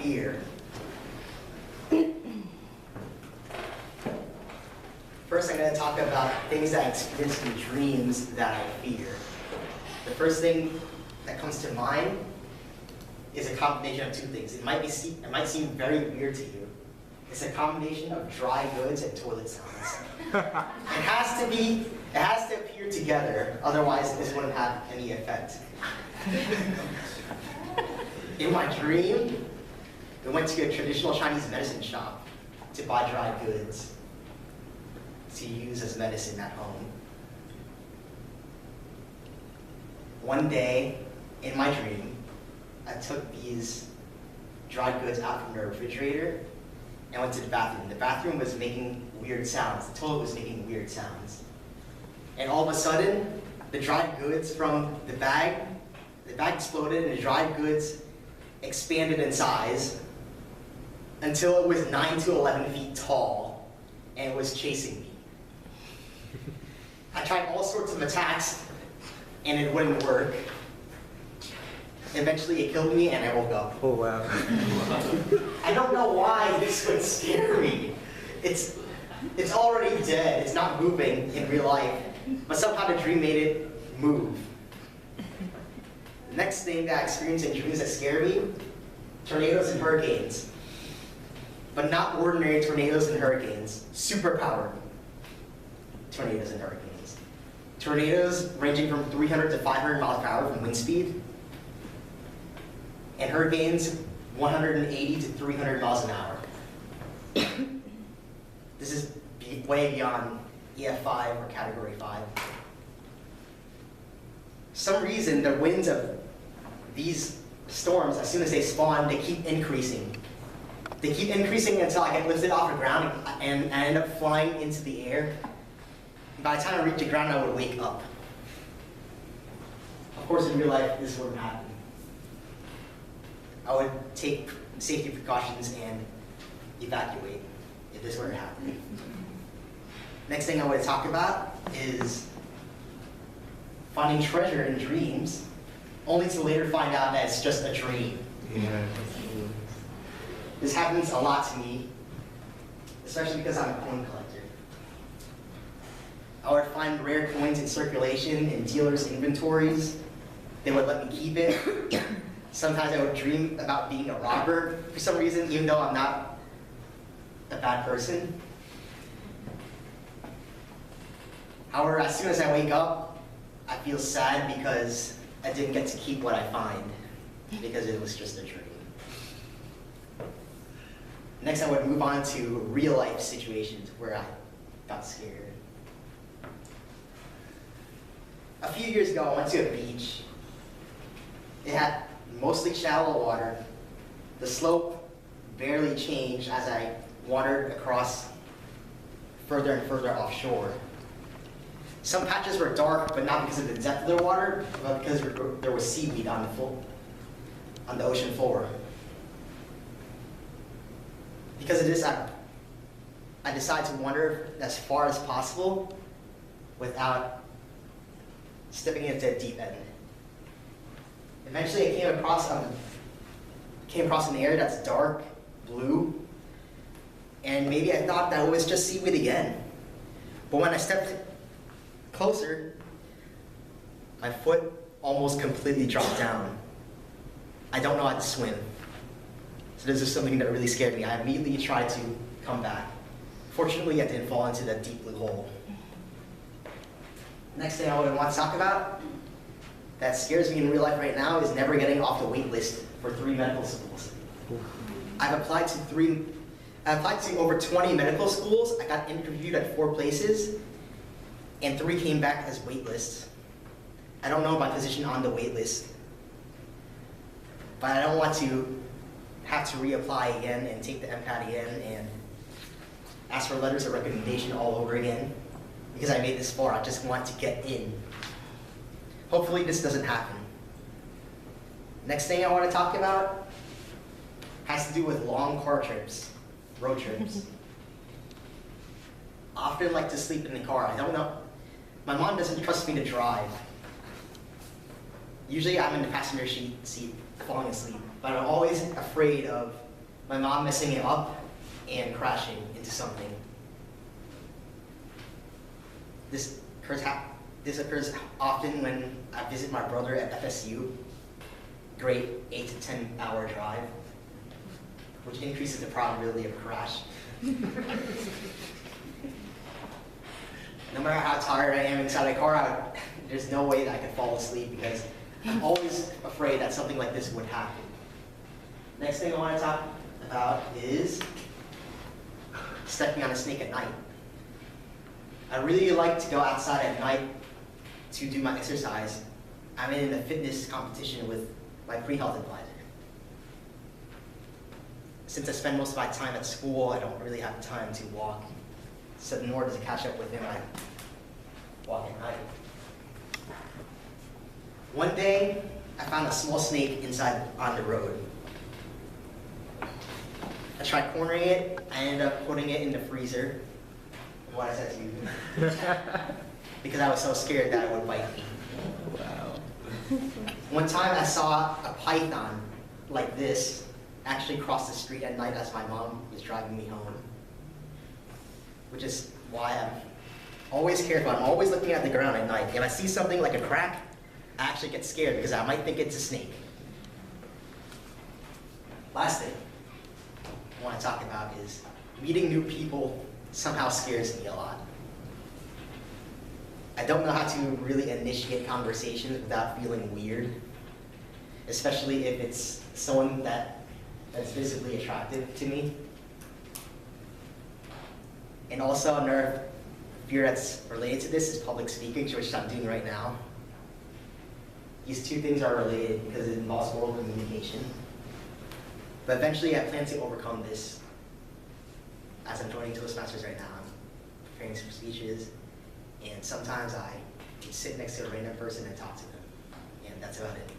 fear. First, I'm going to talk about things that I experience in dreams that I fear. The first thing that comes to mind is a combination of two things. It might seem very weird to you. It's a combination of dry goods and toilet sounds. It has to appear together, otherwise this wouldn't have any effect. In my dream, we went to a traditional Chinese medicine shop to buy dry goods to use as medicine at home. One day, in my dream, I took these dried goods out from the refrigerator and went to the bathroom. The bathroom was making weird sounds. The toilet was making weird sounds. And all of a sudden, the dried goods from the bag exploded and the dried goods expanded in size until it was 9 to 11 feet tall and it was chasing me. I tried all sorts of attacks and it wouldn't work. Eventually it killed me and I woke up. Oh wow. I don't know why this would scare me. It's already dead, it's not moving in real life, but somehow the dream made it move. Next thing that I experience in dreams that scare me, tornadoes and hurricanes. But not ordinary tornadoes and hurricanes, superpowered tornadoes and hurricanes. Tornadoes ranging from 300 to 500 miles per hour from wind speed, and hurricanes 180 to 300 miles an hour. This is way beyond EF5 or Category 5. For some reason, the winds of these storms, as soon as they spawn, they keep increasing. They keep increasing until I get lifted off the ground and I end up flying into the air. By the time I reach the ground, I would wake up. Of course, in real life, this wouldn't happen. I would take safety precautions and evacuate if this were to happen. Next thing I want to talk about is finding treasure in dreams, only to later find out that it's just a dream. Yeah. This happens a lot to me, especially because I'm a coin collector. I would find rare coins in circulation in dealers' inventories. They would let me keep it. Sometimes I would dream about being a robber for some reason, even though I'm not a bad person. However, as soon as I wake up, I feel sad because I didn't get to keep what I find, because it was just a dream. Next, I would move on to real life situations where I got scared. A few years ago, I went to a beach. It had mostly shallow water. The slope barely changed as I wandered across further and further offshore. Some patches were dark, but not because of the depth of the water, but because there was seaweed on the ocean floor. Because of this, I decided to wander as far as possible without stepping into the deep end. Eventually, I came across an area that's dark blue, and maybe I thought that it was just seaweed again. But when I stepped closer, my foot almost completely dropped down. I don't know how to swim. So this is something that really scared me. I immediately tried to come back. Fortunately, I didn't fall into that deep blue hole. Next thing I would want to talk about that scares me in real life right now is never getting off the wait list for 3 medical schools. I've applied to over 20 medical schools. I got interviewed at 4 places, and 3 came back as wait lists. I don't know my position on the wait list, but I don't want to have to reapply again and take the MCAT again and ask for letters of recommendation all over again. Because I made this far, I just want to get in. Hopefully this doesn't happen. Next thing I want to talk about has to do with long car trips, road trips. I often like to sleep in the car. I don't know. My mom doesn't trust me to drive. Usually I'm in the passenger seat falling asleep, but I'm always afraid of my mom messing it up and crashing into something. This occurs often when I visit my brother at FSU, great 8 to 10 hour drive, which increases the probability of a crash. No matter how tired I am inside a car, there's no way that I can fall asleep because I'm always afraid that something like this would happen. Next thing I want to talk about is stepping on a snake at night. I really like to go outside at night to do my exercise. I'm in a fitness competition with my pre-health advisor. Since I spend most of my time at school, I don't really have time to walk. So in order to catch up with him, I walk at night. One day, I found a small snake inside on the road. I tried cornering it. I ended up putting it in the freezer. What I said to you. Because I was so scared that it would bite me. Wow. One time I saw a python like this actually cross the street at night as my mom was driving me home. Which is why I'm always careful. I'm always looking at the ground at night. If I see something like a crack, I actually get scared because I might think it's a snake. Last thing I want to talk about is meeting new people somehow scares me a lot. I don't know how to really initiate conversations without feeling weird, especially if it's someone that's visibly attractive to me. And also another fear that's related to this is public speaking, which I'm doing right now. These two things are related because it involves oral communication. But eventually I plan to overcome this. As I'm joining Toastmasters right now, I'm preparing some speeches, and sometimes I sit next to a random person and talk to them. And that's about it.